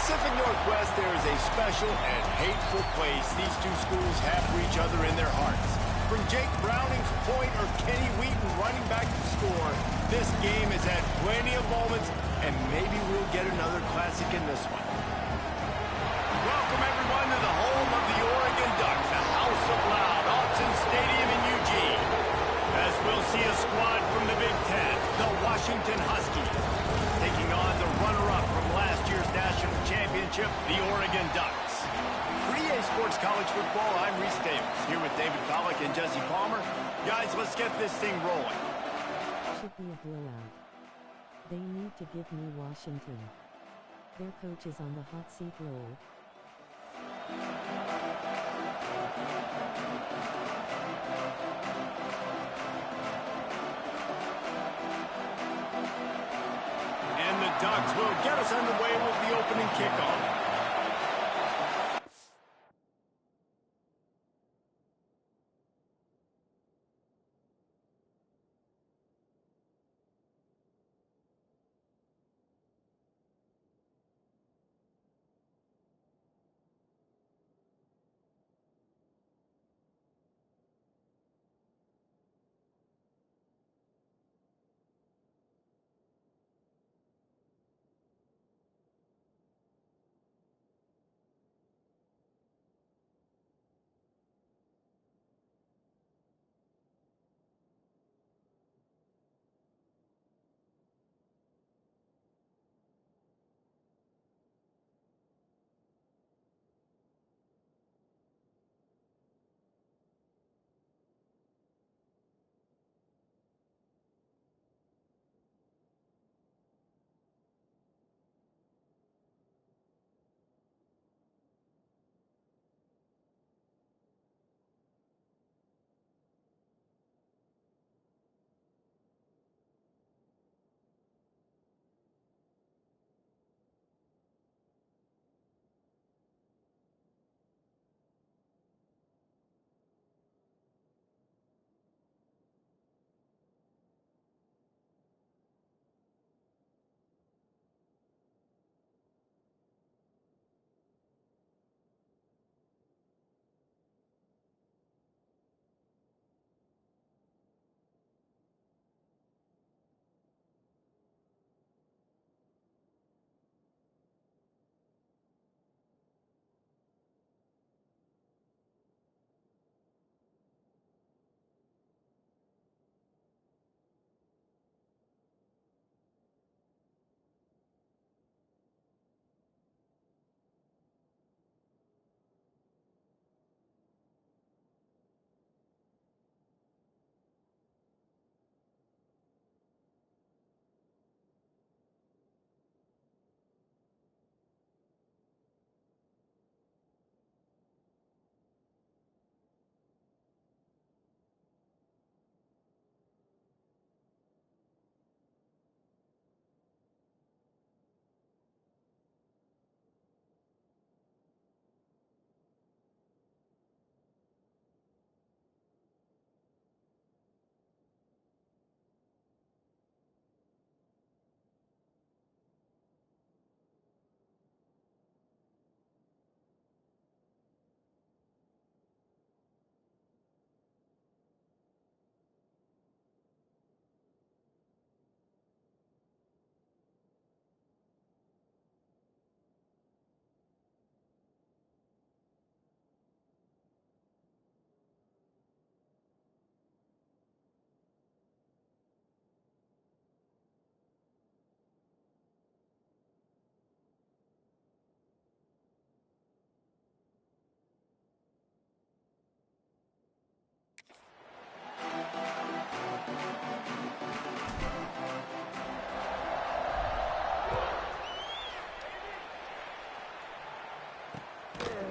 Pacific Northwest, there is a special and hateful place these two schools have for each other in their hearts. From Jake Browning's point or Kenny Wheaton running back to score, this game has had plenty of moments, and maybe we'll get another classic in this one. Welcome, everyone, to the home of the Oregon Ducks, the House of Loud, Autzen Stadium in Eugene. As we'll see a squad from the Big Ten, the Washington Huskies, taking on the runner-up from last year's national championship, the Oregon Ducks. For EA Sports College Football, I'm Reese Davis, here with David Pollack and Jesse Palmer. Guys, let's get this thing rolling. Should be a blowout. They need to give me Washington. Their coach is on the hot seat roll. And the Ducks will get us underway with the opening kickoff.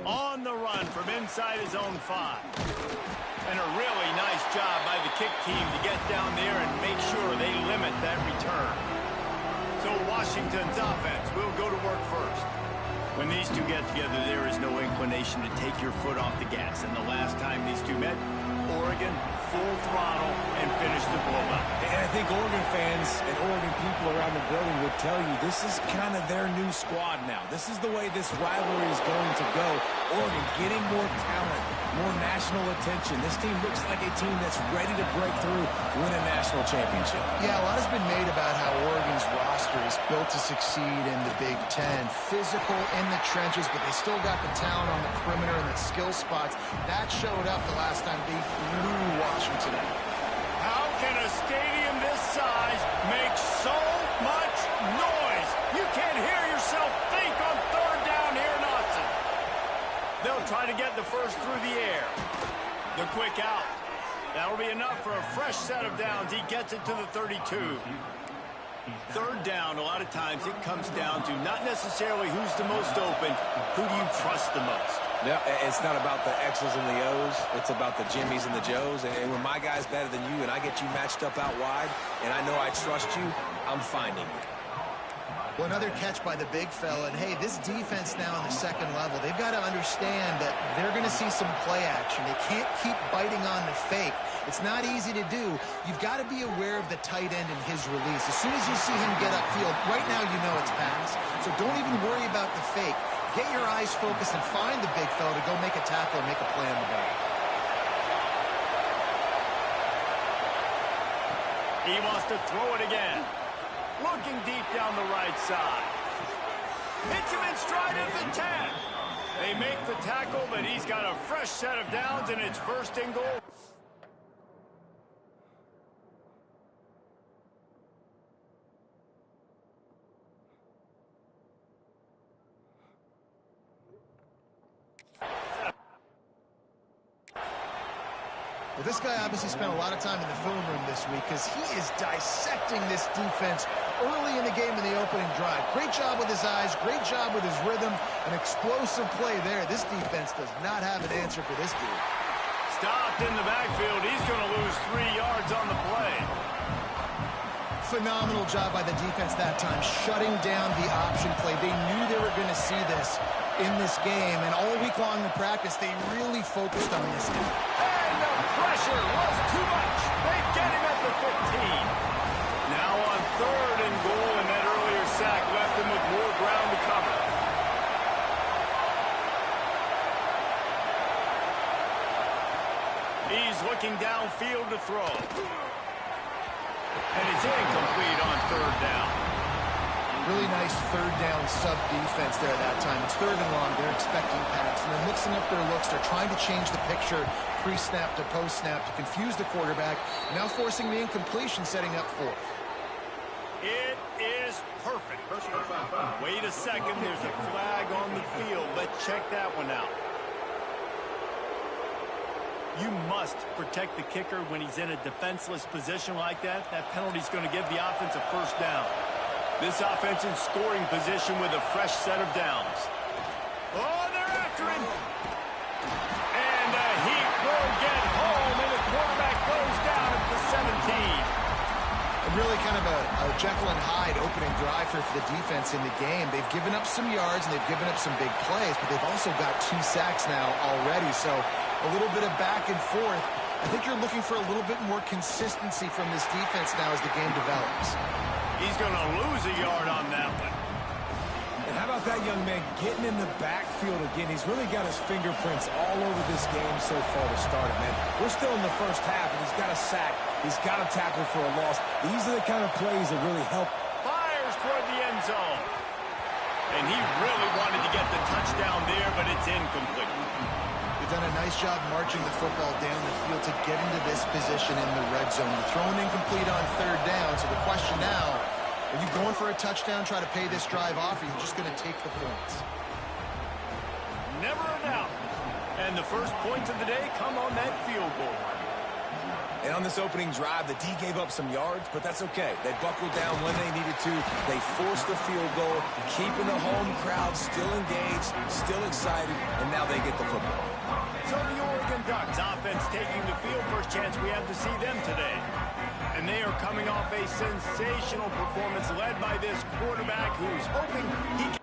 On the run from inside his own 5. And a really nice job by the kick team to get down there and make sure they limit that return. So Washington's offense will go to work first. When these two get together, there is no inclination to take your foot off the gas. And the last time these two met, Oregon full throttle and finished the blowout. And I think Oregon fans and Oregon people around the building would tell you this is kind of their new squad now. This is the way this rivalry is going to go. Oregon getting more talent, more national attention. This team looks like a team that's ready to break through, win a national championship. Yeah, a lot has been made about how Oregon's roster is built to succeed in the Big Ten. Physical in the trenches, but they still got the talent on the perimeter and the skill spots. That showed up the last time they flew Washington out. How can a stadium this size make so much noise? You can't hear yourself think on third down here in Autzen. They'll try to get the first through the air. The quick out. That'll be enough for a fresh set of downs. He gets it to the 32. Third down, a lot of times it comes down to not necessarily who's the most open, who do you trust the most? No, it's not about the X's and the O's. It's about the Jimmys and the Joes. And when my guy's better than you and I get you matched up out wide and I know I trust you, I'm finding you. Well, another catch by the big fella. And, hey, this defense now on the second level, they've got to understand that they're going to see some play action. They can't keep biting on the fake. It's not easy to do. You've got to be aware of the tight end and his release. As soon as you see him get upfield, right now you know it's pass. So don't even worry about the fake. Get your eyes focused and find the big fella to go make a tackle and make a play on the ball. He wants to throw it again. Looking deep down the right side. Hits him in stride at the 10. They make the tackle, but he's got a fresh set of downs, and it's first and goal. Well, this guy obviously spent a lot of time in the film room this week because he is dissecting this defense early in the game in the opening drive. Great job with his eyes, great job with his rhythm, an explosive play there. This defense does not have an answer for this dude. Stopped in the backfield. He's going to lose 3 yards on the play. Phenomenal job by the defense that time, shutting down the option play. They knew they were going to see this in this game, and all week long in practice, they really focused on this game. And the pressure was too much. They get him at the 15. Now on third and goal, and that earlier sack left him with more ground to cover. He's looking downfield to throw. And it's incomplete on third down. Really nice third down sub-defense there that time. It's third and long. They're expecting pass, and they're mixing up their looks. They're trying to change the picture pre-snap to post-snap to confuse the quarterback, now forcing the incompletion, setting up fourth. It is perfect. Wait a second. There's a flag on the field. Let's check that one out. You must protect the kicker when he's in a defenseless position like that. That penalty's going to give the offense a first down. This offense in scoring position with a fresh set of downs. Oh, they're after him. And he will get home, and the quarterback goes down at the 17. Really kind of a Jekyll and Hyde opening drive for the defense in the game. They've given up some yards, and they've given up some big plays, but they've also got 2 sacks now already, so a little bit of back and forth. I think you're looking for a little bit more consistency from this defense now as the game develops. He's going to lose a yard on that one. And how about that young man getting in the backfield again? He's really got his fingerprints all over this game so far to start it, man. We're still in the first half, and he's got a sack. He's got a tackle for a loss. These are the kind of plays that really help. Fires toward the end zone. And he really wanted to get the touchdown there, but it's incomplete. They've done a nice job marching the football down the field to get into this position in the red zone. You're throwing incomplete on third down, so the question now, are you going for a touchdown, try to pay this drive off, or are you just going to take the points? Never a doubt. And the first points of the day come on that field goal. And on this opening drive, the D gave up some yards, but that's okay. They buckled down when they needed to. They forced the field goal, keeping the home crowd still engaged, still excited, and now they get the football. So the Oregon Ducks offense taking the field. First chance we have to see them today. And they are coming off a sensational performance led by this quarterback who's hoping he can...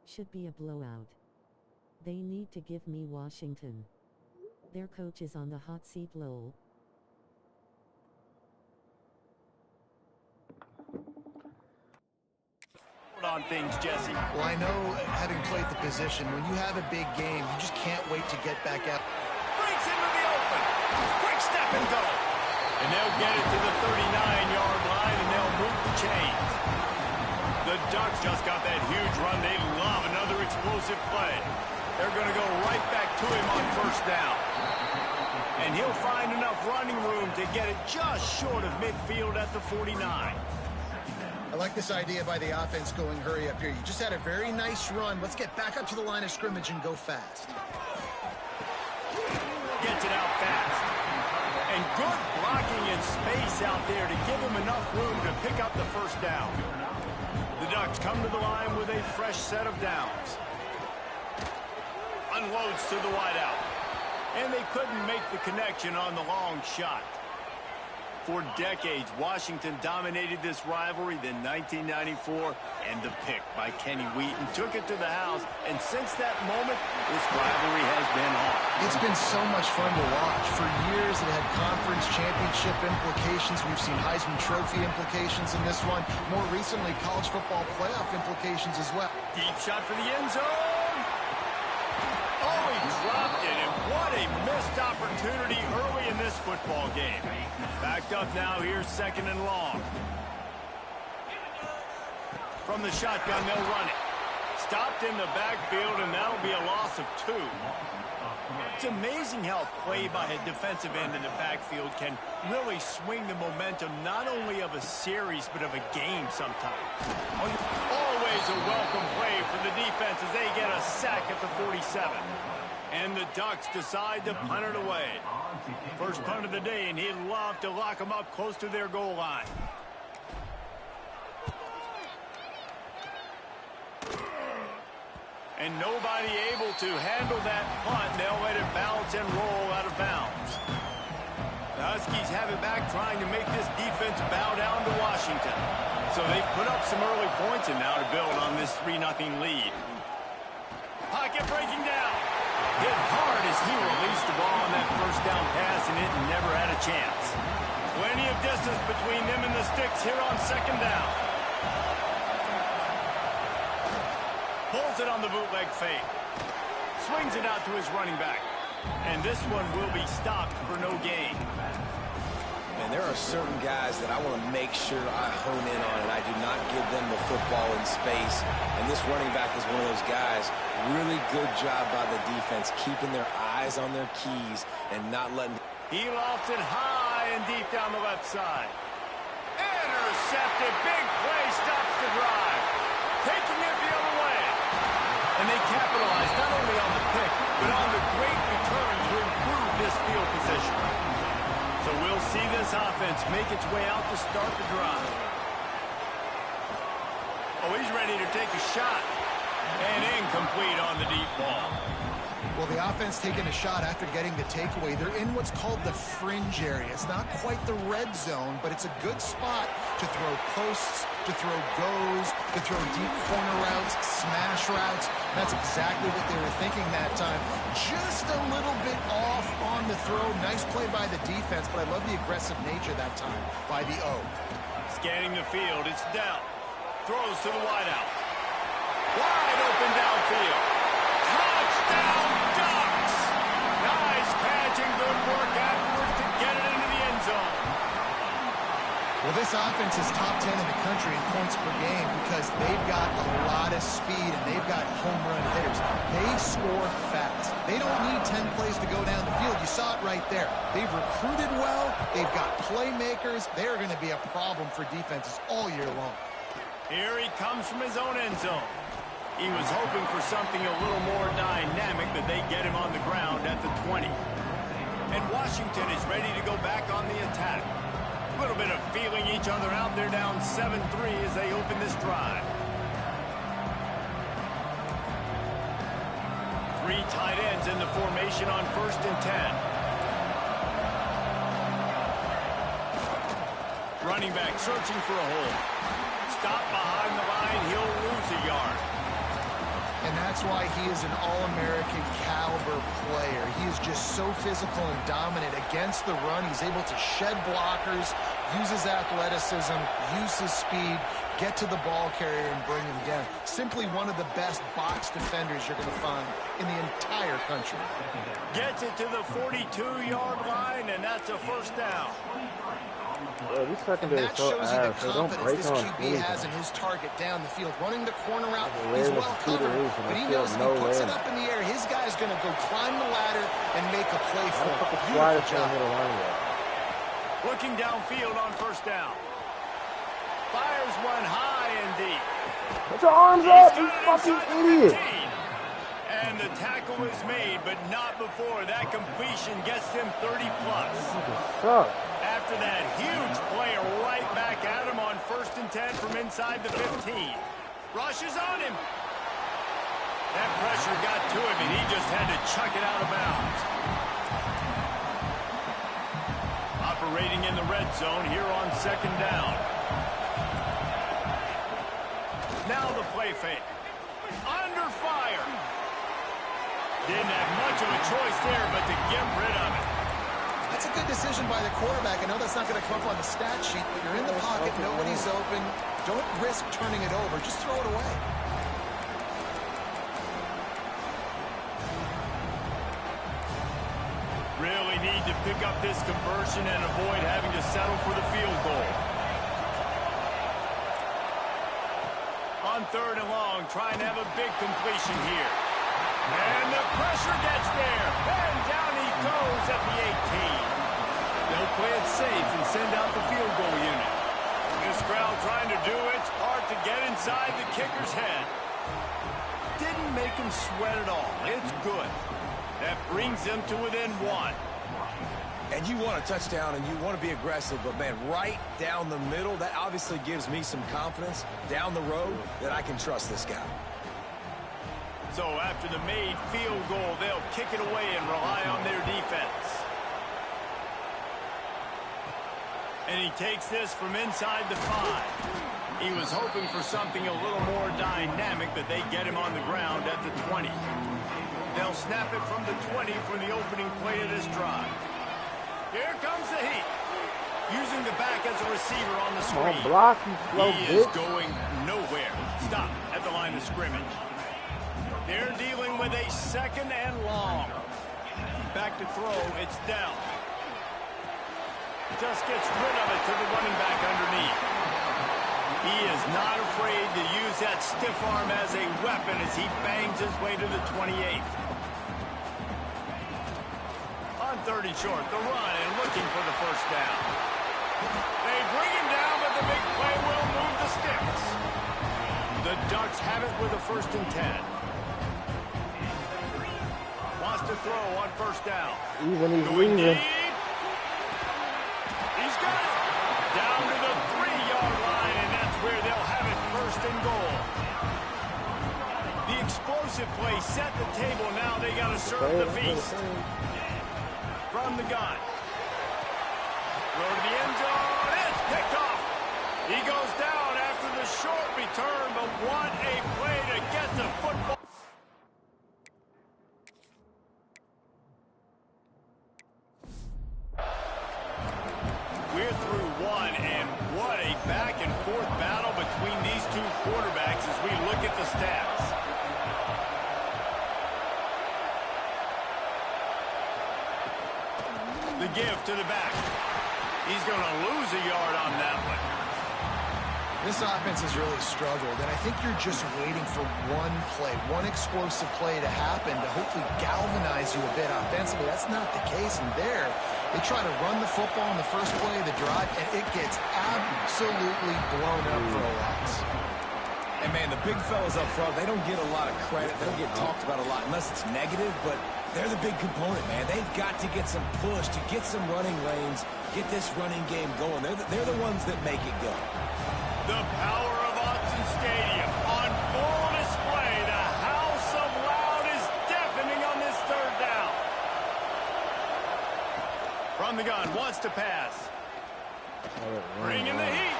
Should be a blowout. They need to give me Washington. Their coach is on the hot seat. Lol. on things, Jesse. Well, I know, having played the position, when you have a big game, you just can't wait to get back out. Breaks into the open. Quick step and go. And they'll get it to the 39-yard line, and they'll move the chains. The Ducks just got that huge run. They love another explosive play. They're going to go right back to him on first down. And he'll find enough running room to get it just short of midfield at the 49. I like this idea by the offense going hurry up here. You just had a very nice run. Let's get back up to the line of scrimmage and go fast. Gets it out fast. And good blocking in space out there to give him enough room to pick up the first down. The Ducks come to the line with a fresh set of downs. Unloads to the wideout. And they couldn't make the connection on the long shot. For decades, Washington dominated this rivalry. Then 1994, and the pick by Kenny Wheaton took it to the house. And since that moment, this rivalry has been on. It's been so much fun to watch. For years, it had conference championship implications. We've seen Heisman Trophy implications in this one. More recently, college football playoff implications as well. Deep shot for the end zone. Oh, he dropped it, and what a missed opportunity early in this football game. Backed up now, here's second and long. From the shotgun, they'll run it. Stopped in the backfield, and that'll be a loss of 2. It's amazing how play by a defensive end in the backfield can really swing the momentum not only of a series, but of a game sometimes. Always a welcome play for the defense as they get a sack at the 47. And the Ducks decide to punt it away. First punt of the day, and he'd love to lock them up close to their goal line. And nobody able to handle that punt. They'll let it bounce and roll out of bounds. The Huskies have it back, trying to make this defense bow down to Washington. So they put up some early points, and now to build on this 3-0 lead. Pocket breaking down. Hit hard as he released the ball on that first down pass, and it never had a chance. Plenty of distance between them and the sticks here on second down. Pulls it on the bootleg fake. Swings it out to his running back. And this one will be stopped for no gain. And there are certain guys that I want to make sure I hone in on, and I do not give them the football in space. And this running back is one of those guys. Really good job by the defense, keeping their eyes on their keys and not letting... He lofts it high and deep down the left side. Intercepted. Big play stops the drive. Taking it the other way. And they this offense make its way out to start the drive. Oh, he's ready to take a shot. And incomplete on the deep ball. Well, the offense taking a shot after getting the takeaway. They're in what's called the fringe area. It's not quite the red zone, but it's a good spot to throw posts, to throw goes, to throw deep corner routes, smash routes. That's exactly what they were thinking that time. Just a little bit off on the throw. Nice play by the defense, but I love the aggressive nature that time by the O. Scanning the field, it's down. Throws to the wideout. Wide open downfield. Touchdown Ducks! Nice catch and good work afterwards to get it into the end zone. Well, this offense is top 10 in the country in points per game because they've got a lot of speed and they've got home run hitters. They score fast. They don't need 10 plays to go down the field. You saw it right there. They've recruited well. They've got playmakers. They're going to be a problem for defenses all year long. Here he comes from his own end zone. He was hoping for something a little more dynamic, but they get him on the ground at the 20. And Washington is ready to go back on the attack. A little bit of feeling each other out. They're down 7-3 as they open this drive. 3 tight ends in the formation on 1st and 10. Running back searching for a hole. Stop behind the line. He'll lose a yard. And that's why he is an All-American caliber player. He is just so physical and dominant against the run. He's able to shed blockers, use his athleticism, use his speed, get to the ball carrier and bring him down. Simply one of the best box defenders you're going to find in the entire country. Gets it to the 42-yard line, and that's a first down. Bro, this secondary is so ass. They don't break this on QB anything. has in his target down the field. Running the corner out, Where he's the well shooter covered, is, and but he I knows feel if he puts nowhere. it up in the air, his guy's going to go climb the ladder and make a play for him. Slide Beautiful job. hit a line yet. Looking downfield on first down. Fires one high and deep. Put your arms He's up, got you it fucking inside the idiot. 15. And the tackle is made, but not before. That completion gets them 30-plus. Suck. After that huge play right back at him on 1st and 10 from inside the 15. Rushes on him. That pressure got to him, and he just had to chuck it out of bounds. Operating in the red zone here on 2nd down. Now the play fake. Under fire. Didn't have much of a choice there, but to get rid of it. That's a good decision by the quarterback. I know that's not going to come up on the stat sheet, but you're in the pocket, nobody's open. Don't risk turning it over. Just throw it away. Really need to pick up this conversion and avoid having to settle for the field goal. On 3rd and long, trying to have a big completion here. And the pressure gets there. And down he goes at the 18. They'll play it safe and send out the field goal unit. This crowd trying to do its part to get inside the kicker's head. Didn't make him sweat at all. It's good. That brings them to within 1. And you want a touchdown and you want to be aggressive, but man, right down the middle, that obviously gives me some confidence down the road that I can trust this guy. So after the made field goal, they'll kick it away and rely on their defense. And he takes this from inside the 5. He was hoping for something a little more dynamic, but they get him on the ground at the 20. They'll snap it from the 20 for the opening play of this drive. Here comes the heat. Using the back as a receiver on the screen. Don't block, you slow He bitch. is going nowhere. Stop at the line of scrimmage. They're dealing with a 2nd and long. Back to throw. It's down. Just gets rid of it to the running back underneath. He is not afraid to use that stiff arm as a weapon as he bangs his way to the 28th. On 30 short, the run and looking for the first down. They bring him down, but the big play will move the sticks. The Ducks have it with a 1st and 10. Wants to throw on 1st down. Even he's Going leaving. deep. He's He's got it. Down to the 3-yard line, and that's where they'll have it, first and goal. The explosive play set the table. Now they got to serve the feast. From the gun. Throw to the end zone. It's picked off. He goes down after the short return, but what a play to get the football. We're through one, and what a back-and-forth battle between these two quarterbacks as we look at the stats. The give to the back. He's going to lose a yard on that one. This offense has really struggled, and I think you're just waiting for one play, one explosive play to happen to hopefully galvanize you a bit offensively. That's not the case, and there, they try to run the football in the first play of the drive, and it gets absolutely blown up for a loss. And, man, the big fellas up front, they don't get a lot of credit. They don't get talked about a lot unless it's negative, but they're the big component, man. They've got to get some push, to get some running lanes, get this running game going. They're the ones that make it go. The power of Autzen Stadium on full display. The house of loud is deafening on this third down. From the gun, wants to pass. Bring in the heat.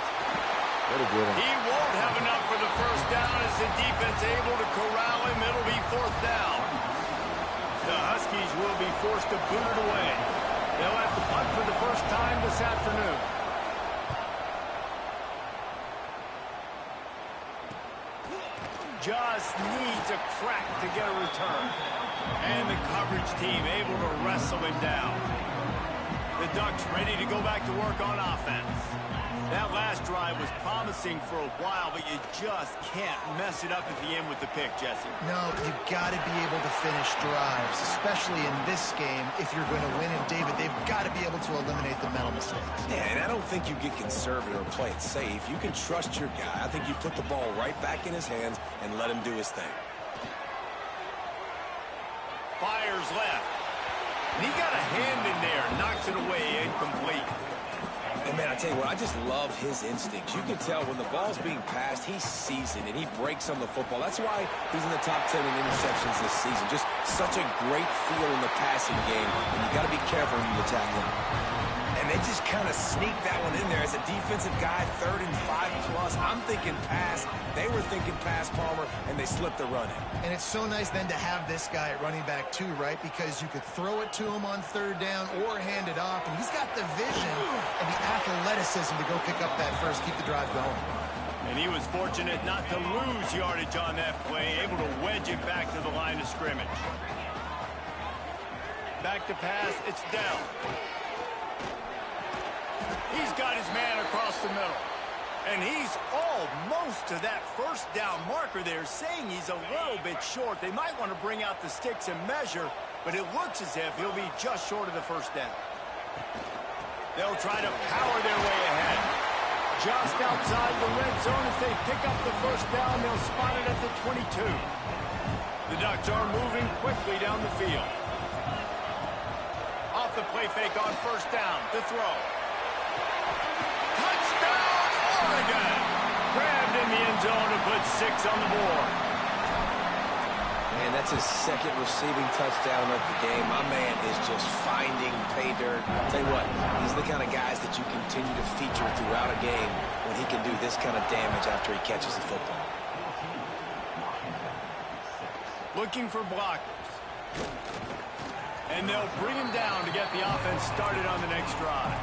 He won't have enough for the first down as the defense able to corral him. It'll be fourth down. The Huskies will be forced to boot it away. They'll have to punt for the first time this afternoon. Just needs a crack to get a return. And the coverage team able to wrestle him down. The Ducks ready to go back to work on offense. That last drive was promising for a while, but you just can't mess it up at the end with the pick, Jesse. No, you've got to be able to finish drives, especially in this game. If you're going to win it, David, they've got to be able to eliminate the mental mistakes. Yeah, and I don't think you get conservative or play it safe. You can trust your guy. I think you put the ball right back in his hands and let him do his thing. Fires left. And he got a hand in there, knocks it away, incomplete. And, man, I tell you what, I just love his instincts. You can tell when the ball's being passed, he sees it, and he breaks on the football. That's why he's in the top 10 in interceptions this season. Just such a great feel in the passing game, and you got to be careful when you attack him. And they just kind of sneak that one in there as a defensive guy, 3rd and 5+. I'm thinking pass. They were thinking pass, Palmer, and they slipped the run in. And it's so nice then to have this guy at running back too, right? Because you could throw it to him on 3rd down or hand it off, and he's got the vision and the athleticism to go pick up that first, keep the drive going. And he was fortunate not to lose yardage on that play, able to wedge it back to the line of scrimmage. Back to pass, it's down. He's got his man across the middle. And he's almost to that first down marker there, saying he's a little bit short. They might want to bring out the sticks and measure, but it looks as if he'll be just short of the first down. They'll try to power their way ahead. Just outside the red zone as they pick up the first down. They'll spot it at the 22. The Ducks are moving quickly down the field. Off the play fake on first down to throw. Touchdown, Oregon! Grabbed in the end zone to put 6 on the board. Man, that's his 2nd receiving touchdown of the game. My man is just finding pay dirt. I'll tell you what, these are the kind of guys that you continue to feature throughout a game when he can do this kind of damage after he catches the football. Looking for blockers. And they'll bring him down to get the offense started on the next drive.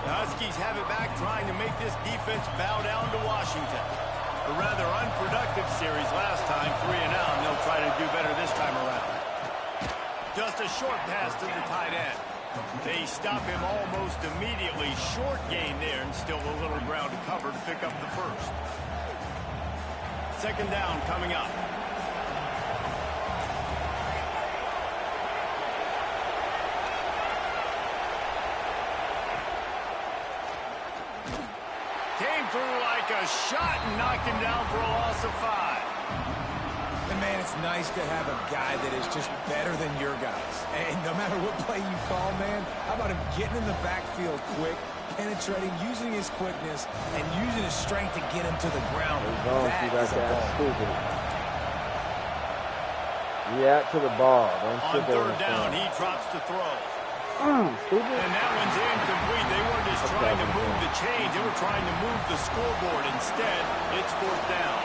The Huskies have it back, trying to make this defense bow down to Washington. A rather unproductive series last time, 3-0, and they'll try to do better this time around. Just a short pass to the tight end. They stop him almost immediately. Short gain there, and still a little ground to cover to pick up the first. 2nd down coming up. Came through like a shot and knocked him down for a loss of 5. And Man, it's nice to have a guy that is just better than your guys. And no matter what play you call, man, how about him getting in the backfield quick, penetrating, using his quickness, and using his strength to get him to the ground. That is a ball. Yeah, to the ball. Don't On third down, he drops the throw. Stupid. And that one's incomplete. They weren't just trying to move the chains. They were trying to move the scoreboard. Instead, it's fourth down.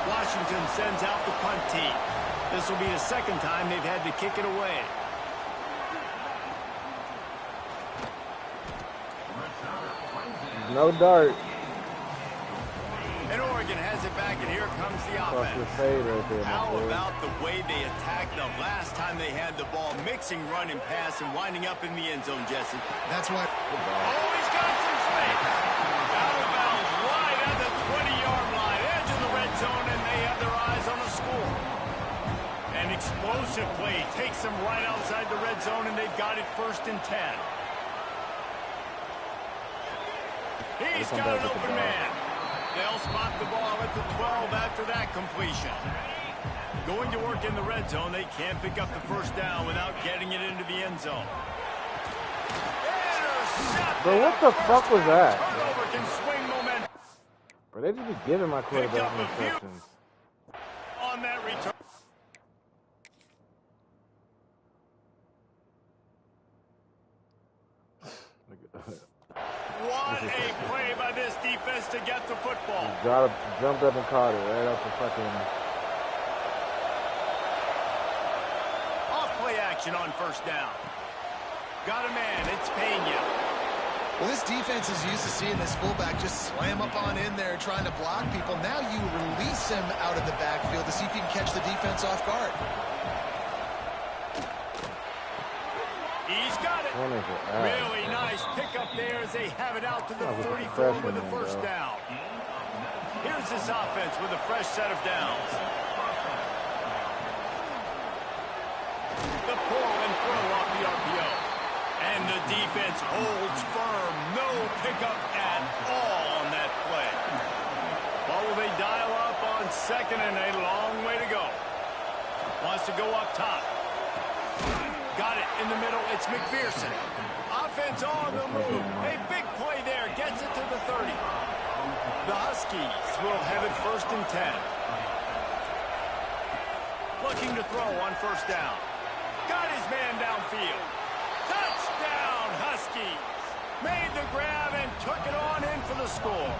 Washington sends out the punt team. This will be the second time they've had to kick it away. No dart. And Oregon has it back, and here comes the Fuck your offense. fade right there, How my boy. about the way they attacked the last time they had the ball, mixing run and pass and winding up in the end zone, Jesse? That's why. Oh, he's got some space. Out of bounds, right at the 20-yard line, edge of the red zone, and they have their eyes on the score. An explosive play takes them right outside the red zone, and they've got it 1st and 10. He's got an open man. They'll spot the ball at the 12 after that completion. Going to work in the red zone, they can't pick up the first down without getting it into the end zone. Bro, what the fuck was that? Turnover can swing momentum. Bro, they just be giving my Pick quarterback up a few instructions. on that return. What a play by this defense to get the football. Jumped up and caught it right off the fucking... Off play action on 1st down. Got a man, it's Pena. Well, this defense is used to seeing this fullback just slam up on in there trying to block people. Now you release him out of the backfield to see if you can catch the defense off guard. He's got it. Really nice pickup there as they have it out to the 34 with the first down. Here's this offense with a fresh set of downs. The pull and throw off the RPO. And the defense holds firm. No pickup at all on that play. What will they dial up on 2nd and a long way to go? Wants to go up top. Got it in the middle. It's McPherson. Offense on the move. A big play there. Gets it to the 30. The Huskies will have it 1st and 10. Looking to throw on 1st down. Got his man downfield. Touchdown, Huskies. Made the grab and took it on in for the score.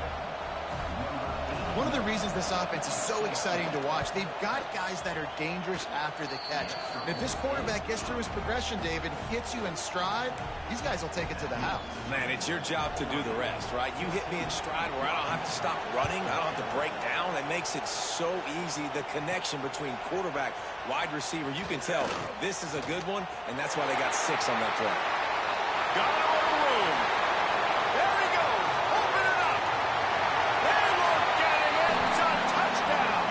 One of the reasons this offense is so exciting to watch, they've got guys that are dangerous after the catch. And if this quarterback gets through his progression, David, hits you in stride, these guys will take it to the house. Man, it's your job to do the rest, right? You hit me in stride where I don't have to stop running. I don't have to break down. It makes it so easy. The connection between quarterback, wide receiver, you can tell this is a good one, and that's why they got 6 on that play. Got it on the room. There he goes. Open it up. They won't get him. It's a touchdown.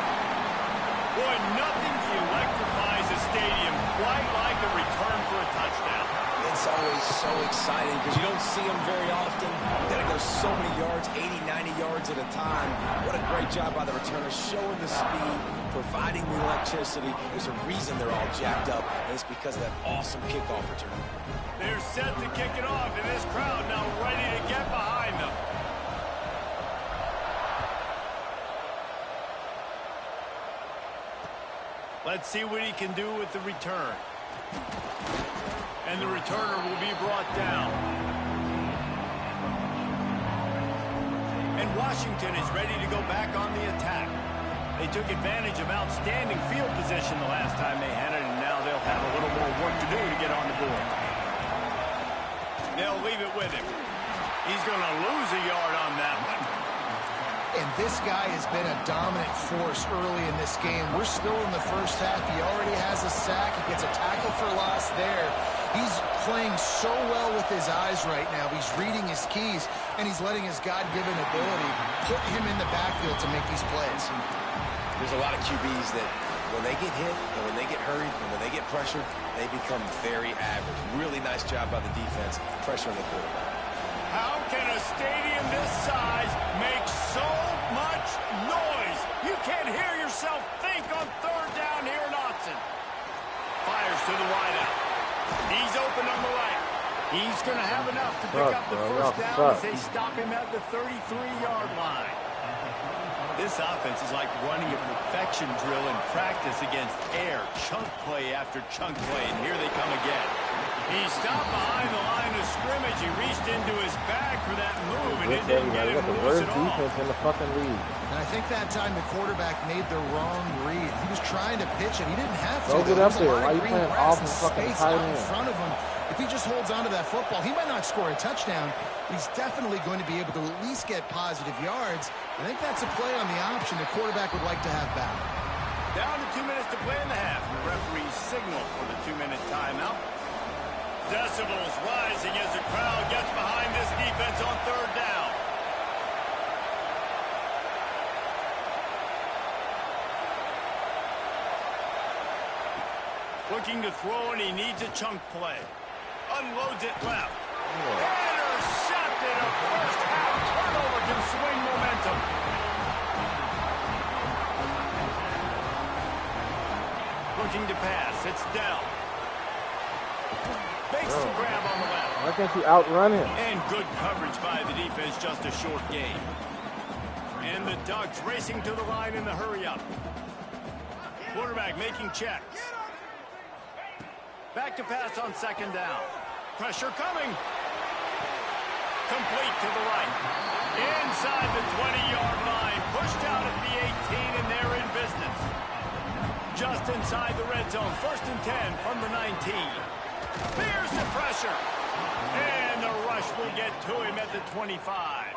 Boy, nothing electrifies a stadium quite like a return for a touchdown. It's always so exciting because you don't see them very often. You got to go so many yards, 80, 90 yards at a time. What a great job by the returner, showing the speed, providing the electricity. There's a reason they're all jacked up, and it's because of that awesome kickoff return. They're set to kick it off, and this crowd now ready to get behind them. Let's see what he can do with the return. And the returner will be brought down. And Washington is ready to go back on the attack. They took advantage of outstanding field position the last time they had it, and now they'll have a little more work to do to get on the board. They'll leave it with him. He's going to lose a yard on that one. And this guy has been a dominant force early in this game. We're still in the first half. He already has a sack. He gets a tackle for loss there. He's playing so well with his eyes right now. He's reading his keys, and he's letting his God-given ability put him in the backfield to make these plays. There's a lot of QBs that when they get hit and when they get hurried and when they get pressured, they become very average. Really nice job by the defense, pressuring the quarterback. How can a stadium this size make so much noise? You can't hear yourself think on 3rd down pick up the first down as they stop him at the 33-yard line. This offense is like running a perfection drill in practice against air. Chunk play after chunk play, and here they come again. He stopped behind the line of scrimmage. He reached into his bag for that move, and it didn't get him loose at all. Defense in the fucking league. And I think that time the quarterback made the wrong read. He was trying to pitch it. He didn't have to. Go get up there. Why are you playing off the fucking tight end? In front of him. If he just holds on to that football, he might not score a touchdown. He's definitely going to be able to at least get positive yards. I think that's a play on the option the quarterback would like to have back. Down to 2 minutes to play in the half. The referee signal for the 2-minute timeout. Decibels rising as the crowd gets behind this defense on third down. Looking to throw, and he needs a chunk play. Unloads it left. Intercepted. A first half turnover can swing momentum. Looking to pass. It's Dell. Makes the grab on the left. Why can't you outrun him? And good coverage by the defense, just a short gain. And the Ducks racing to the line in the hurry-up. Quarterback making checks. Back to pass on second down. Pressure coming. Complete to the right. Inside the 20-yard line. Pushed out at the 18, and they're in business. Just inside the red zone. 1st and 10 from the 19. There's the pressure. And the rush will get to him at the 25.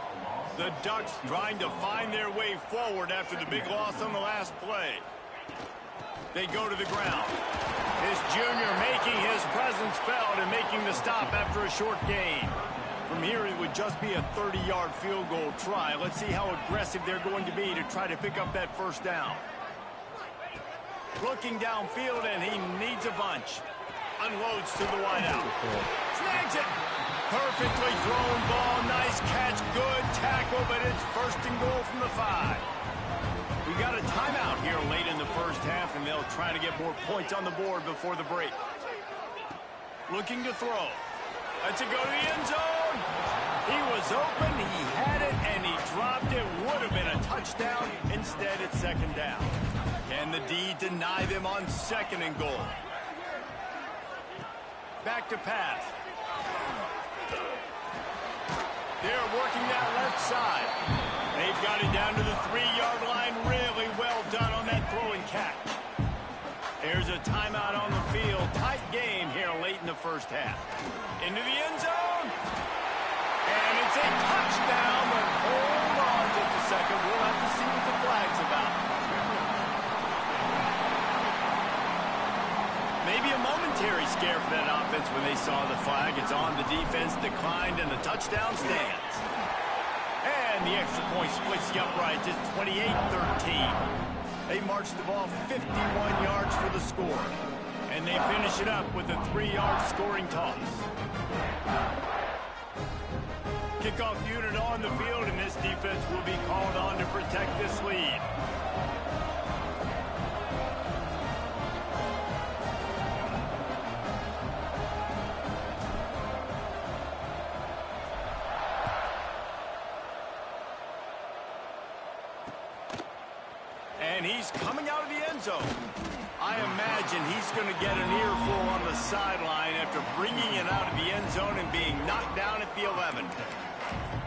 The Ducks trying to find their way forward after the big loss on the last play. They go to the ground. This junior making his presence felt and making the stop after a short gain. From here, it would just be a 30-yard field goal try. Let's see how aggressive they're going to be to try to pick up that first down. Looking downfield, and he needs a bunch. Unloads to the wideout. Snags it. Perfectly thrown ball. Nice catch. Good tackle, but it's 1st and goal from the 5. We got a timeout here late in the first half, and they'll try to get more points on the board before the break. Looking to throw. That's a go to the end zone. He was open, he had it, and he dropped it. Would have been a touchdown. Instead, it's 2nd down. Can the D deny them on 2nd and goal? Back to pass. They're working that left side. They've got it down to the 3-yard line. Really well done on that throwing catch. There's a timeout on the field. Tight game here late in the first half. Into the end zone. And it's a touchdown, but hold on just a second. We'll have to see what the flag's about. Maybe a momentary scare for that offense when they saw the flag. It's on, the defense declined, and the touchdown stands. And the extra point splits the uprights. It's 28-13. They march the ball 51 yards for the score. And they finish it up with a 3-yard scoring toss. Kickoff unit on the field, and this defense will be called on to protect this lead. And he's coming out of the end zone. I imagine he's going to get an earful on the sideline after bringing it out of the end zone and being knocked down at the 11.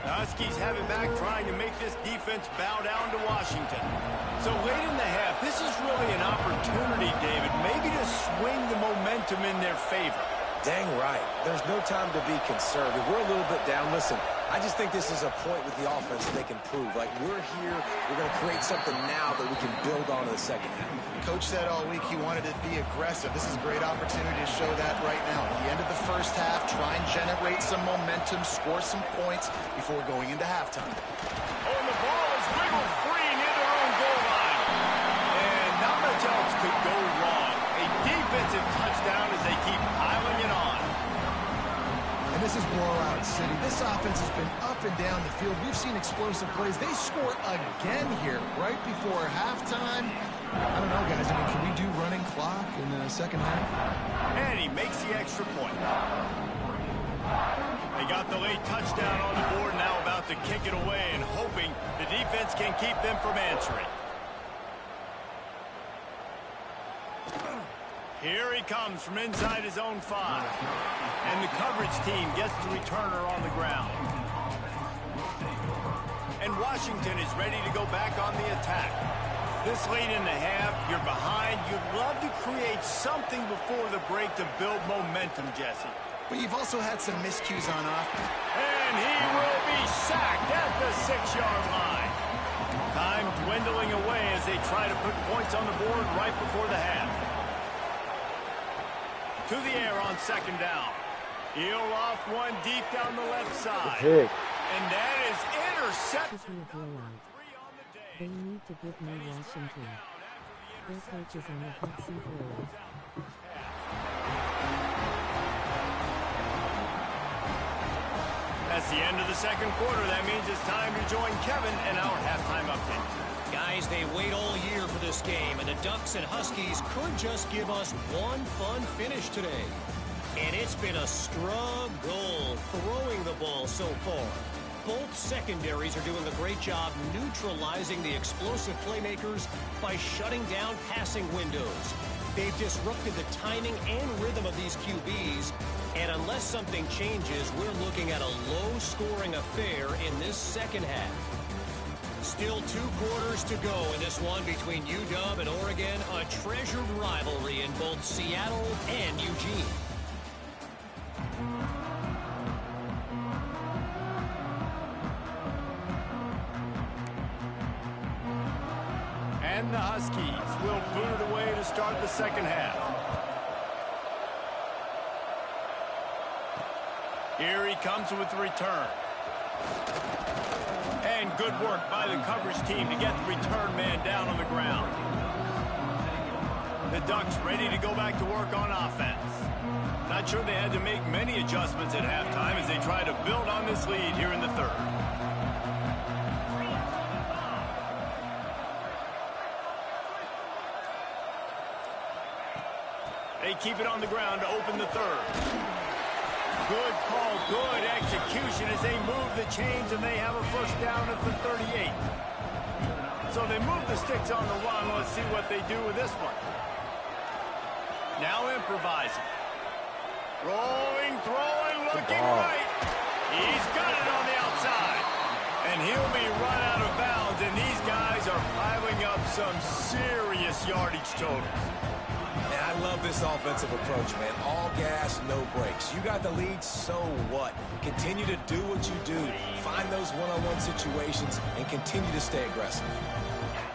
The Huskies have it back, trying to make this defense bow down to Washington. So late in the half, this is really an opportunity, David, maybe to swing the momentum in their favor. Dang right. There's no time to be conservative. We're a little bit down. Listen, I just think this is a point with the offense that they can prove. Like, we're here, we're going to create something now that we can build on in the second half. Coach said all week he wanted to be aggressive. This is a great opportunity to show that right now. At the end of the first half, try and generate some momentum, score some points before going into halftime. Oh, and the ball is wiggled free near their own goal line. And not much else could go wrong. A defensive touchdown as they keep piling it on. And this is blowout city. This offense has been up and down the field. We've seen explosive plays. They score again here right before halftime. I don't know, guys. I mean, can we do running clock in the second half? And he makes the extra point. They got the late touchdown on the board, now about to kick it away and hoping the defense can keep them from answering. Here he comes from inside his own 5. And the coverage team gets the returner on the ground. And Washington is ready to go back on the attack. This late in the half, you're behind. You'd love to create something before the break to build momentum, Jesse. But you've also had some miscues on offense. And he will be sacked at the 6-yard line. Time dwindling away as they try to put points on the board right before the half. To the air on 2nd down. He'll loft one deep down the left side. And that is intercepted. They need to give me Washington. Their coach is on the hot seat roll. That's the end of the 2nd quarter. That means it's time to join Kevin and our halftime update. Guys, they wait all year for this game, and the Ducks and Huskies could just give us one fun finish today. And it's been a struggle throwing the ball so far. Both secondaries are doing a great job neutralizing the explosive playmakers by shutting down passing windows. They've disrupted the timing and rhythm of these QBs, and unless something changes, we're looking at a low-scoring affair in this second half. Still 2 quarters to go in this one between UW and Oregon, a treasured rivalry in both Seattle and Eugene. And the Huskies will boot it away to start the second half. Here he comes with the return. And good work by the coverage team to get the return man down on the ground. The Ducks ready to go back to work on offense. Not sure they had to make many adjustments at halftime as they try to build on this lead here in the 3rd. They keep it on the ground to open the 3rd. Good call, good execution as they move the chains, and they have a first down at the 38. So they move the sticks on the run. Let's see what they do with this one. Now improvising. Rolling, throwing, looking right. He's got it on the outside. And he'll be run out of bounds, and these guys are piling up some serious yardage totals. And I love this offensive approach, man. All gas, no brakes. You got the lead, so what? Continue to do what you do. Find those one-on-one situations and continue to stay aggressive.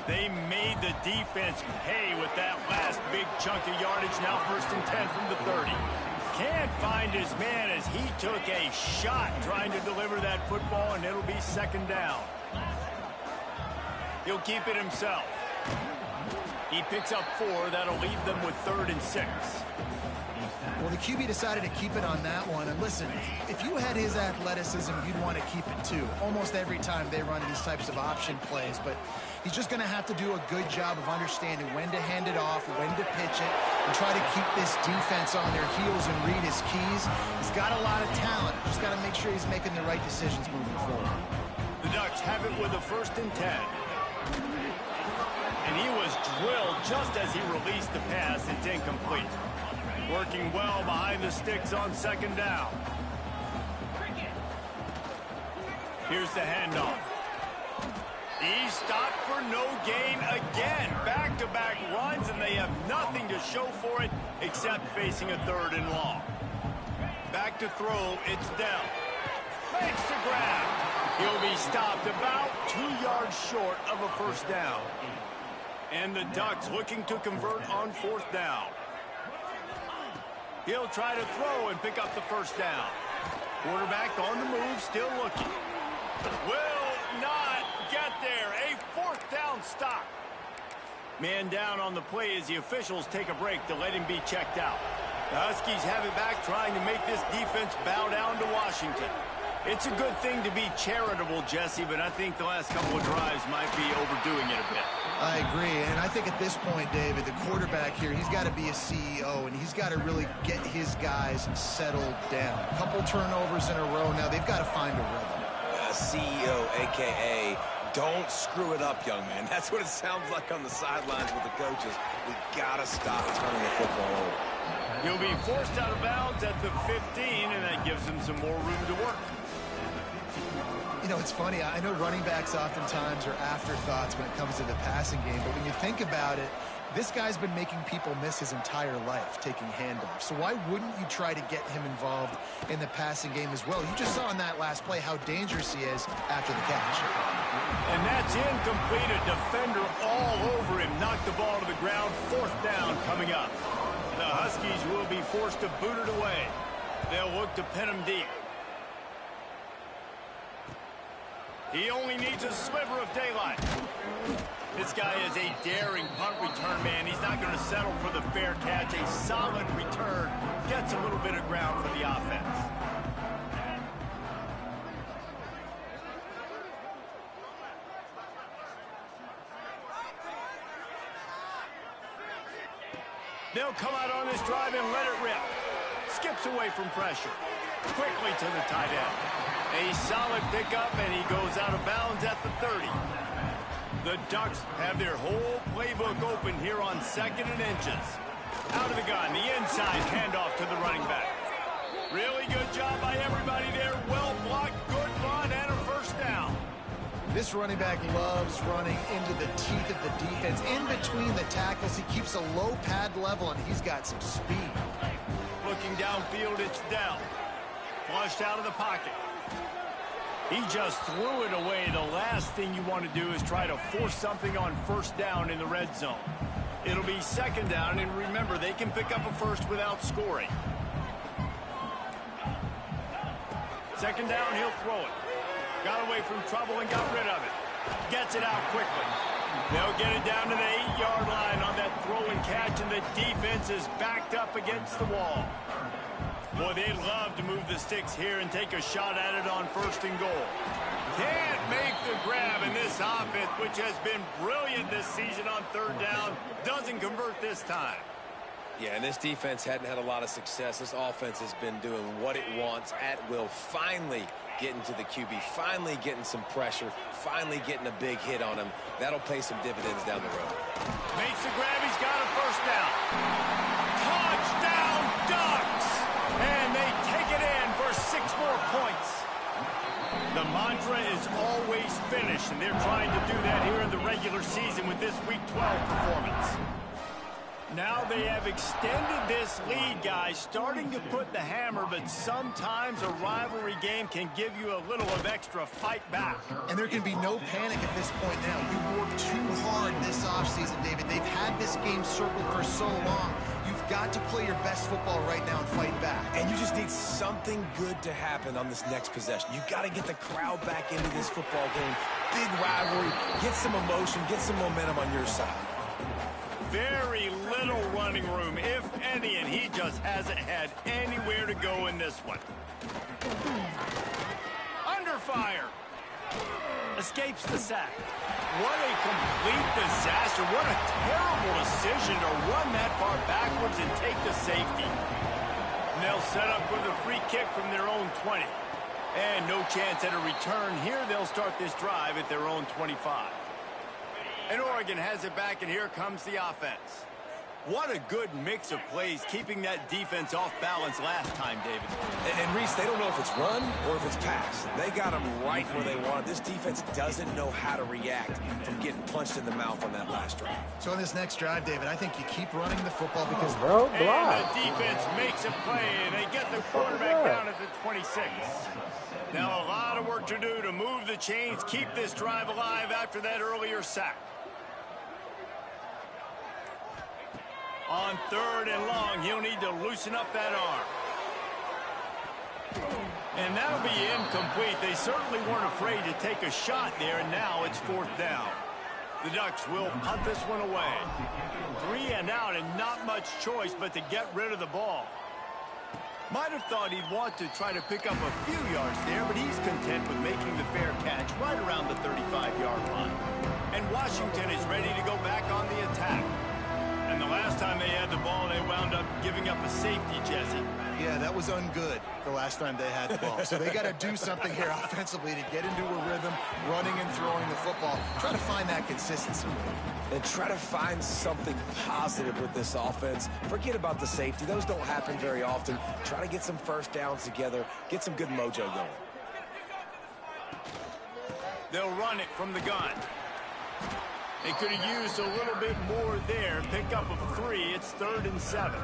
They made the defense pay with that last big chunk of yardage. Now 1st and 10 from the 30. Can't find his man as he took a shot trying to deliver that football, and it'll be 2nd down. He'll keep it himself. He picks up 4. That'll leave them with 3rd and 6. Well, the QB decided to keep it on that one. And listen, if you had his athleticism, you'd want to keep it too. Almost every time they run these types of option plays. But he's just going to have to do a good job of understanding when to hand it off, when to pitch it, and try to keep this defense on their heels and read his keys. He's got a lot of talent. Just got to make sure he's making the right decisions moving forward. The Ducks have it with a 1st and 10. And he was drilled just as he released the pass. It's incomplete. Working well behind the sticks on 2nd down. Here's the handoff. He stopped for no gain again. Back-to-back runs, and they have nothing to show for it except facing a 3rd and long. Back to throw. It's Dell. Makes the grab. He'll be stopped about 2 yards short of a 1st down. And the Ducks looking to convert on 4th down. He'll try to throw and pick up the 1st down. Quarterback on the move, still looking. Will not get there. A 4th down stop. Man down on the play as the officials take a break to let him be checked out. The Huskies have it back, trying to make this defense bow down to Washington. It's a good thing to be charitable, Jesse, but I think the last couple of drives might be overdoing it a bit. I agree, and I think at this point, David, the quarterback here, he's got to be a CEO, and he's got to really get his guys settled down. A couple turnovers in a row now. They've got to find a rhythm. CEO, a.k.a. don't screw it up, young man. That's what it sounds like on the sidelines with the coaches. We got to stop turning the football over. He'll be forced out of bounds at the 15, and that gives him some more room to work. You know, it's funny. I know running backs oftentimes are afterthoughts when it comes to the passing game, but when you think about it, this guy's been making people miss his entire life taking handoffs. So why wouldn't you try to get him involved in the passing game as well? You just saw in that last play how dangerous he is after the catch. And that's incomplete. A defender all over him. Knocked the ball to the ground. 4th down coming up. The Huskies will be forced to boot it away. They'll look to pin him deep. He only needs a sliver of daylight. This guy is a daring punt return man. He's not going to settle for the fair catch. A solid return. Gets a little bit of ground for the offense. They'll come out on this drive and let it rip. Skips away from pressure. Quickly to the tight end. A solid pickup, and he goes out of bounds at the 30. The Ducks have their whole playbook open here on 2nd and inches. Out of the gun, the inside handoff to the running back. Really good job by everybody there. Well blocked, good run, and a 1st down. This running back loves running into the teeth of the defense. In between the tackles, he keeps a low pad level, and he's got some speed. Looking downfield, it's Dell. Flushed out of the pocket. He just threw it away. The last thing you want to do is try to force something on 1st down in the red zone. It'll be 2nd down, and remember, they can pick up a 1st without scoring. 2nd down, he'll throw it. Got away from trouble and got rid of it. Gets it out quickly. They'll get it down to the 8-yard line on that throw and catch, and the defense is backed up against the wall. Boy, they'd love to move the sticks here and take a shot at it on 1st and goal. Can't make the grab, and this offense, which has been brilliant this season on 3rd down, doesn't convert this time. Yeah, and this defense hadn't had a lot of success. This offense has been doing what it wants at will. Finally getting to the QB, finally getting some pressure, finally getting a big hit on him. That'll pay some dividends down the road. Makes the grab. He's got a 1st down. Touchdown, Ducks! And they take it in for 6 more points. The mantra is always finish, and they're trying to do that here in the regular season with this Week 12 performance. Now they have extended this lead, guys, starting to put the hammer, but sometimes a rivalry game can give you a little of extra fight back. And there can be no panic at this point now. You worked too hard this offseason, David. They've had this game circled for so long. You've got to play your best football right now and fight back. And you just need something good to happen on this next possession. You got to get the crowd back into this football game. Big rivalry. Get some emotion. Get some momentum on your side. Very little running room, if any, and he just hasn't had anywhere to go in this one. Under fire. Escapes the sack. What a complete disaster. What a terrible decision to run that far backwards and take the safety. And they'll set up for the free kick from their own 20. And no chance at a return here. They'll start this drive at their own 25. And Oregon has it back, and here comes the offense. What a good mix of plays, keeping that defense off balance last time, David. And Reese, they don't know if it's run or if it's pass. They got them right where they want it. This defense doesn't know how to react from getting punched in the mouth on that last drive. So on this next drive, David, I think you keep running the football because... And the defense makes a play, and they get the quarterback down at the 26. Now a lot of work to do to move the chains, keep this drive alive after that earlier sack. On 3rd and long, he'll need to loosen up that arm. And that'll be incomplete. They certainly weren't afraid to take a shot there, and now it's 4th down. The Ducks will punt this one away. 3 and out, and not much choice but to get rid of the ball. Might have thought he'd want to try to pick up a few yards there, but he's content with making the fair catch right around the 35-yard line. And Washington is ready to go back on the attack. And the last time they had the ball, they wound up giving up a safety, Jesse. Yeah, that was ungood the last time they had the ball. So they got to do something here offensively to get into a rhythm, running and throwing the football. Try to find that consistency. And try to find something positive with this offense. Forget about the safety. Those don't happen very often. Try to get some first downs together, get some good mojo going. They'll run it from the gun. They could have used a little bit more there. Pick up of 3. It's 3rd and 7.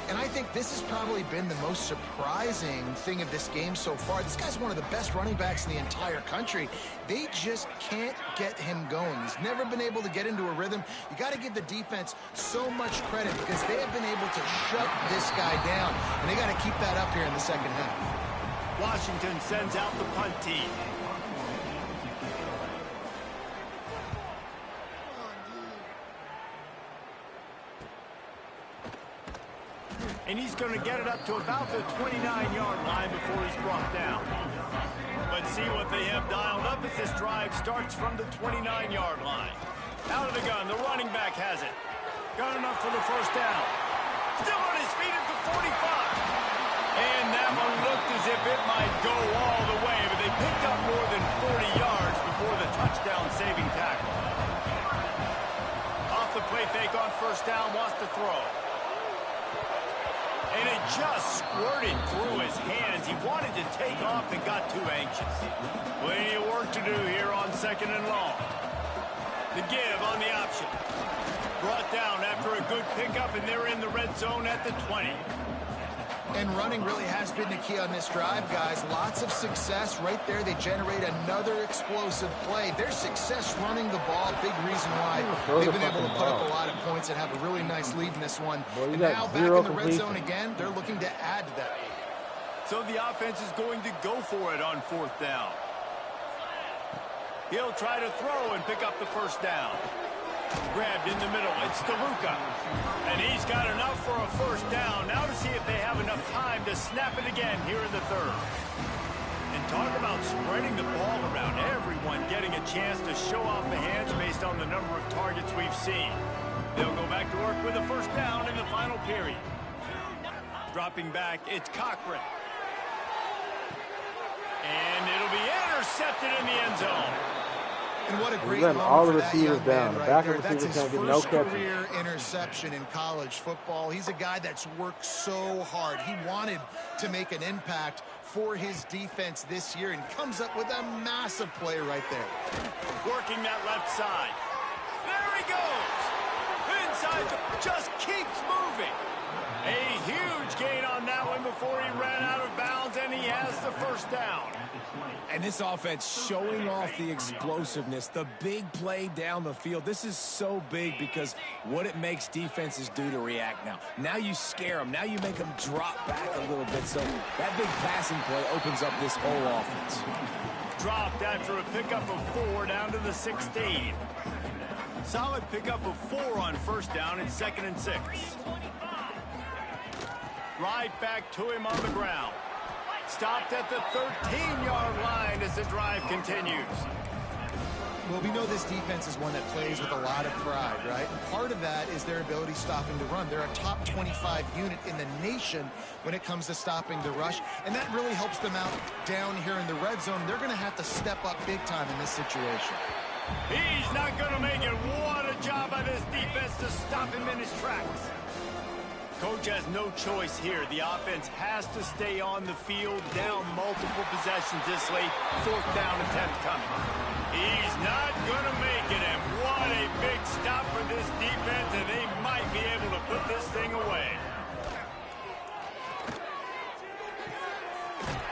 And I think this has probably been the most surprising thing of this game so far. This guy's one of the best running backs in the entire country. They just can't get him going. He's never been able to get into a rhythm. You got to give the defense so much credit because they have been able to shut this guy down. And they got to keep that up here in the second half. Washington sends out the punt team. And he's going to get it up to about the 29-yard line before he's brought down. But see what they have dialed up as this drive starts from the 29-yard line. Out of the gun, the running back has it. Got enough for the first down. Still on his feet at the 45. And that one looked as if it might go all the way, but they picked up more than 40 yards before the touchdown-saving tackle. Off the play fake on first down, wants to throw. And it just squirted through his hands. He wanted to take off and got too anxious. Plenty of work to do here on 2nd and long. The give on the option. Brought down after a good pickup, and they're in the red zone at the 20. And running really has been the key on this drive, guys. Lots of success right there. They generate another explosive play. Their success running the ball, big reason why they've been able to put up a lot of points and have a really nice lead in this one. And now back in the red zone again, they're looking to add to that lead. So the offense is going to go for it on 4th down. He'll try to throw and pick up the first down. Grabbed in the middle. It's DeLuca. And he's got enough for a first down. Now to see if they have enough time to snap it again here in the 3rd. And talk about spreading the ball around. Everyone getting a chance to show off the hands based on the number of targets we've seen. They'll go back to work with a first down in the final period. Dropping back, it's Cochran. And it'll be intercepted in the end zone. And what a great moment all the for that receivers young down. man The right backup there. That's his receivers can't get no first catches. career interception in college football. He's a guy that's worked so hard. He wanted to make an impact for his defense this year and comes up with a massive play right there. Working that left side. There he goes. Inside, just keeps moving. A huge gain on that one before he ran out of bounds, and he has the first down. And this offense showing off the explosiveness, the big play down the field. This is so big because what it makes defenses do to react now. Now you scare them. Now you make them drop back a little bit. So that big passing play opens up this whole offense. Dropped after a pickup of 4 down to the 16. Solid pickup of 4 on first down. It's 2nd and 6. Right back to him on the ground. Stopped at the 13-yard line as the drive continues. Well, we know this defense is one that plays with a lot of pride, right? And part of that is their ability stopping the run. They're a top 25 unit in the nation when it comes to stopping the rush, and that really helps them out down here in the red zone. They're going to have to step up big time in this situation. He's not going to make it. What a job by this defense to stop him in his tracks. Coach has no choice here. The offense has to stay on the field, down multiple possessions this late. 4th down attempt coming. He's not going to make it, and what a big stop for this defense, and they might be able to put this thing away.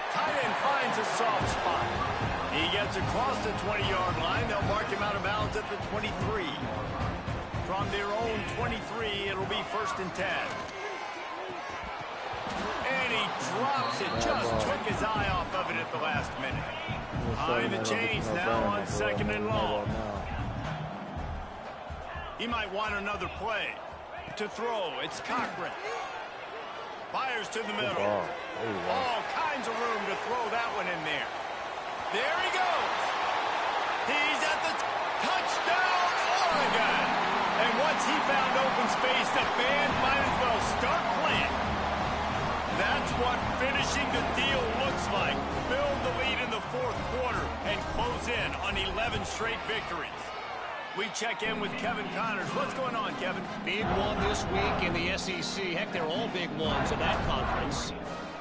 Tight end finds a soft spot. He gets across the 20-yard line. They'll mark him out of bounds at the 23. From their own 23, it'll be 1st and 10. And he drops it, just took his eye off of it at the last minute. Behind the chains now on 2nd and long. He might want another play. To throw, it's Cochran. Fires to the middle. Wow. All kinds of room to throw that one in there. There he goes. He's at the touchdown, Oregon. And once he found open space, the band might as well start playing. That's what finishing the deal looks like. Build the lead in the fourth quarter and close in on 11 straight victories. We check in with Kevin Connors. What's going on, Kevin? Big one this week in the SEC. Heck, they're all big ones in that conference.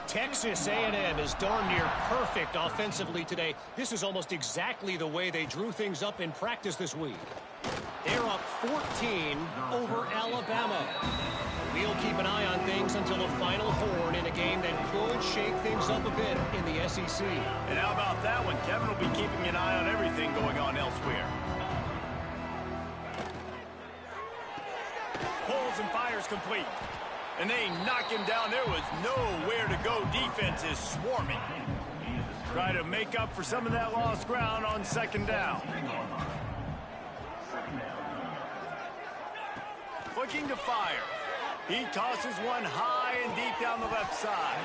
Texas A&M is darn near perfect offensively today. This is almost exactly the way they drew things up in practice this week. They're up 14 over Alabama. We'll keep an eye on things until the final horn in a game that could shake things up a bit in the SEC. And how about that one? Kevin will be keeping an eye on everything going on elsewhere. Pulls and fires complete. And they knock him down. There was nowhere to go. Defense is swarming. Try to make up for some of that lost ground on second down. Looking to fire. He tosses one high and deep down the left side.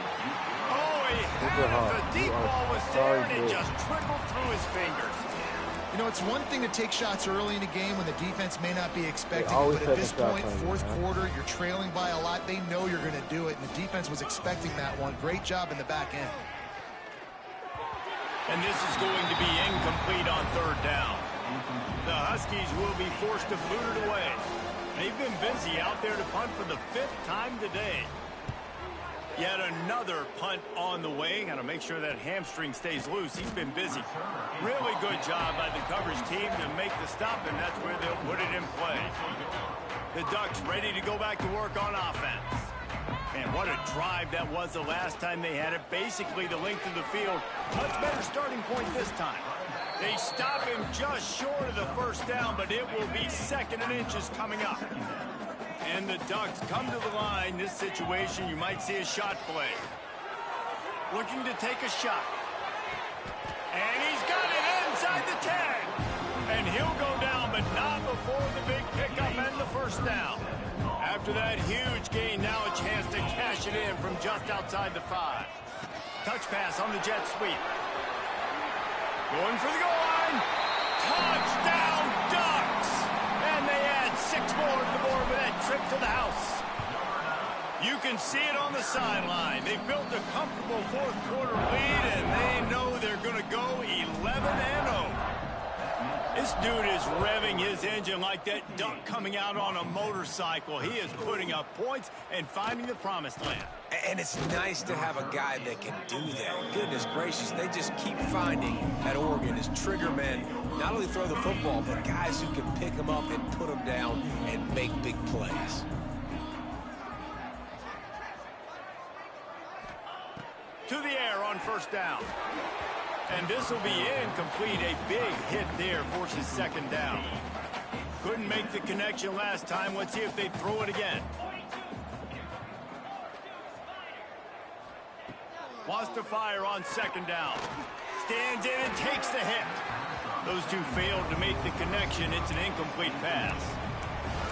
Oh, he had it. The deep ball was there, and it just trickled through his fingers. You know, it's one thing to take shots early in a game when the defense may not be expecting it, but at this point, fourth quarter, you're trailing by a lot. They know you're going to do it, and the defense was expecting that one. Great job in the back end. And this is going to be incomplete on third down. The Huskies will be forced to boot it away. They've been busy out there to punt for the 5th time today. Yet another punt on the way. Got to make sure that hamstring stays loose. He's been busy. Really good job by the coverage team to make the stop, and that's where they'll put it in play. The Ducks ready to go back to work on offense. And what a drive that was the last time they had it. Basically the length of the field. Much better starting point this time. They stop him just short of the first down, but it will be 2nd and inches coming up. And the Ducks come to the line. This situation, you might see a shot play. Looking to take a shot. And he's got it inside the 10. And he'll go down, but not before the big pickup and the first down. After that huge gain, now a chance to cash it in from just outside the 5. Touch pass on the jet sweep. Going for the goal line. Touchdown, Ducks! And they add 6 more to the board with that trip to the house. You can see it on the sideline. They built a comfortable fourth quarter lead, and they know they're going to go 11-0. This dude is revving his engine like that duck coming out on a motorcycle. He is putting up points and finding the promised land. And it's nice to have a guy that can do that. Goodness gracious, they just keep finding at Oregon as trigger men, not only throw the football, but guys who can pick them up and put them down and make big plays. To the air on first down. And this will be incomplete. A big hit there forces 2nd down. Couldn't make the connection last time. Let's see if they throw it again. Wants to fire on 2nd down. Stands in and takes the hit. Those two failed to make the connection. It's an incomplete pass.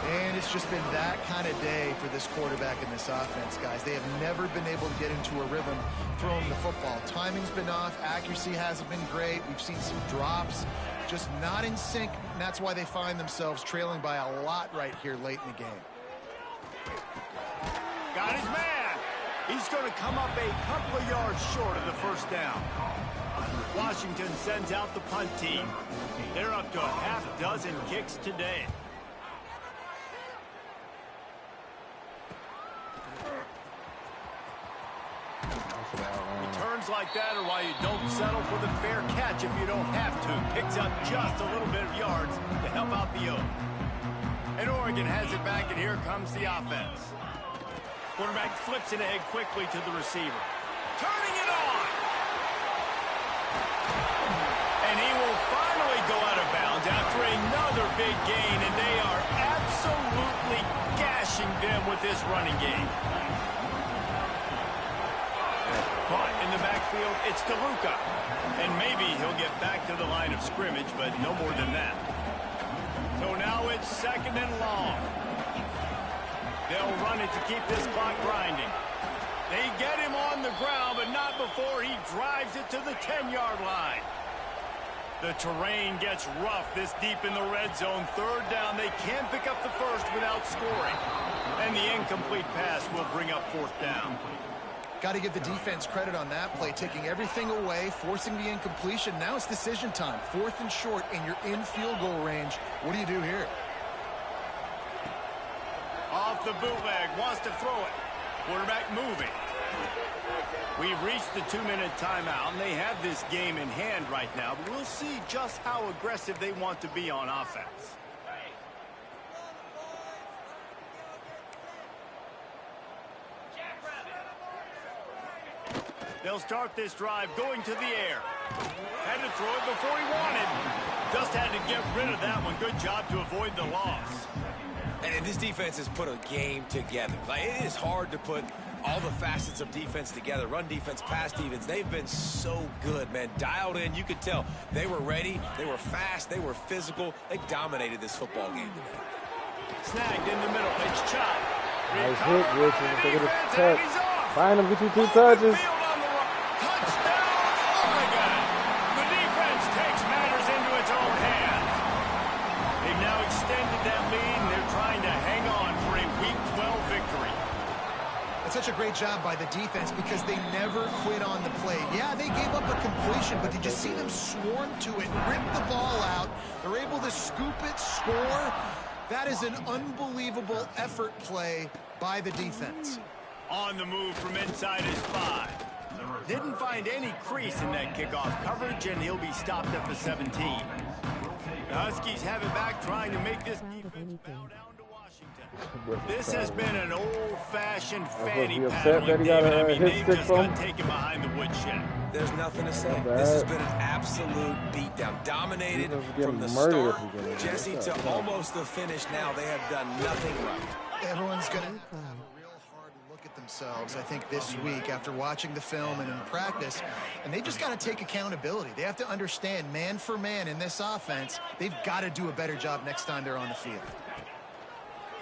And it's just been that kind of day for this quarterback and this offense, guys. They have never been able to get into a rhythm throwing the football. Timing's been off. Accuracy hasn't been great. We've seen some drops. Just not in sync, and that's why they find themselves trailing by a lot right here late in the game. Got his man. He's going to come up a couple of yards short of the first down. Washington sends out the punt team. They're up to a half-dozen kicks today. Returns like that are why you don't settle for the fair catch if you don't have to. Picks up just a little bit of yards to help out the Oak. And Oregon has it back, and here comes the offense. Quarterback flips it ahead quickly to the receiver. Turning it on! And he will finally go out of bounds after another big gain, and they are absolutely gashing them with this running game. Caught in the backfield, it's DeLuca. And maybe he'll get back to the line of scrimmage, but no more than that. So now it's 2nd and long. They'll run it to keep this clock grinding. They get him on the ground, but not before he drives it to the 10-yard line. The terrain gets rough this deep in the red zone. Third down, they can't pick up the first without scoring. And the incomplete pass will bring up fourth down. Got to give the defense credit on that play, taking everything away, forcing the incompletion. Now it's decision time. 4th and short, and you're in field goal range. What do you do here? Off the bootleg, wants to throw it. Quarterback moving. We've reached the 2-minute timeout, and they have this game in hand right now. But we'll see just how aggressive they want to be on offense. They'll start this drive going to the air. Had to throw it before he wanted. Just had to get rid of that one. Good job to avoid the loss. And this defense has put a game together. Like, it is hard to put all the facets of defense together. Run defense, pass defense. They've been so good, man. Dialed in. You could tell they were ready. They were fast. They were physical. They dominated this football game today. Snagged in the middle. It's chopped. Nice hit, Wilson. Take it a touch. Find him, get you 2 touches. Such a great job by the defense because they never quit on the play. Yeah, they gave up a completion, but did you see them swarm to it, rip the ball out? They're able to scoop it, score. That is an unbelievable effort play by the defense. On the move from inside his 5. Didn't find any crease in that kickoff coverage, and he'll be stopped at the 17. The Huskies have it back, trying to make this defense bow down. This has been an old-fashioned fanny paddle, David. I mean, they've just got taken behind the woodshed. There's nothing to say. This has been an absolute beatdown. Dominated from the start, Jesse, to almost the finish now. They have done nothing right. Everyone's going to have a real hard look at themselves, I think, this week after watching the film and in practice. And they just got to take accountability. They have to understand, man for man in this offense, they've got to do a better job next time they're on the field.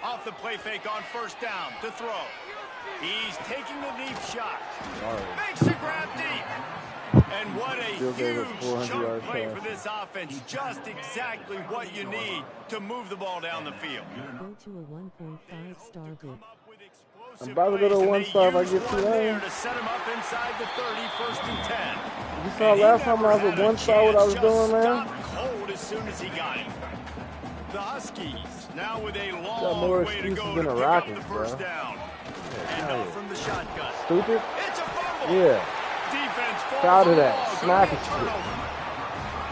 Off the play fake on first down to throw. He's taking the deep shot. Makes the grab deep. And what a huge chunk play for this offense. Just exactly what you need to move the ball down the field. Go to a 1.5 star group. I'm about to go to a 1 star if I get to that. To set him up inside the 30, 1st and 10. You saw last time I was at 1 star what I was doing, man? Cold as soon as he got him. The Huskies now with a long way to go to pick up the first down. And off from the shotgun. Stupid? It's a fumble. Yeah. Defense falls out of that. Smack it.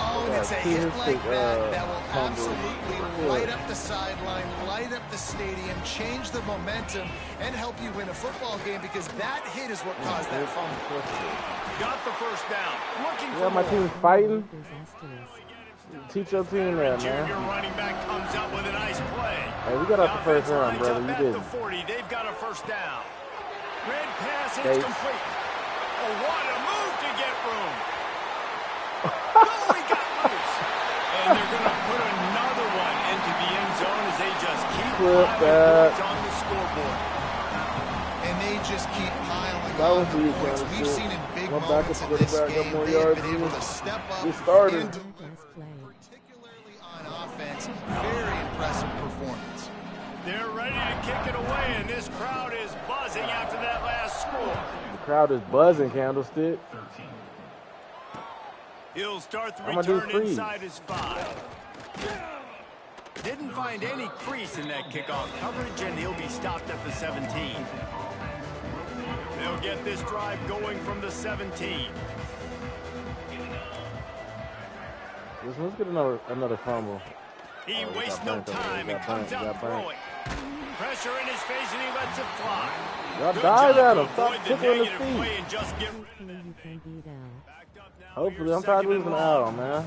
Oh, and it's a hit like that will absolutely light up the sideline, light up the stadium, change the momentum, and help you win a football game because that hit is what caused that fumble. Got the first down. Looking for my team's fighting. Teach your team that, man. Junior running back comes up with a nice play. Hey, we got off the first round, brother. You did. The 40. They've got a first down. Red pass is complete. Oh, what a move to get room. Oh, he got loose. And they're going to put another one into the end zone as they just keep piling points on the scoreboard. And they just keep piling on the points. We've seen in big moments in this game, they've been able to step up into particularly on offense. Very impressive performance. They're ready to kick it away, and this crowd is buzzing after that last score. The crowd is buzzing, Candlestick. He'll start the return inside his 5. Didn't find any crease in that kickoff coverage, and he'll be stopped at the 17. They'll get this drive going from the 17. Let's get another fumble. He wastes no time and comes out throwing. Pressure in his face, and he lets it fly. Y'all dive at him. Stop tickling his feet. And just get... Hopefully, I'm tired of losing out, man.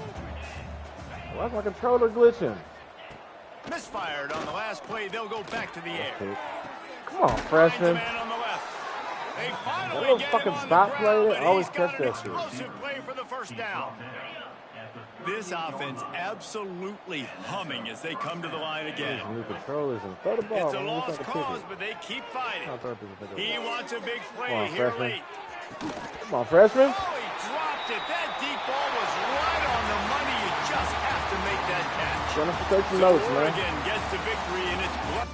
Why's my controller glitching? Misfired on the last play. They'll go back to the air. Come on, freshman. That little fucking stop play, they always catch that shit. Explosive play for the first down. This offense absolutely humming as they come to the line again. New controllers and throw the ball. It's a lost cause, but they keep fighting. He wants a big play here late. Come on, freshman. Oh, he dropped it. That deep ball was right on the money. You just have to make that catch. Gonna take some notes, man. Oregon gets the victory in its blood.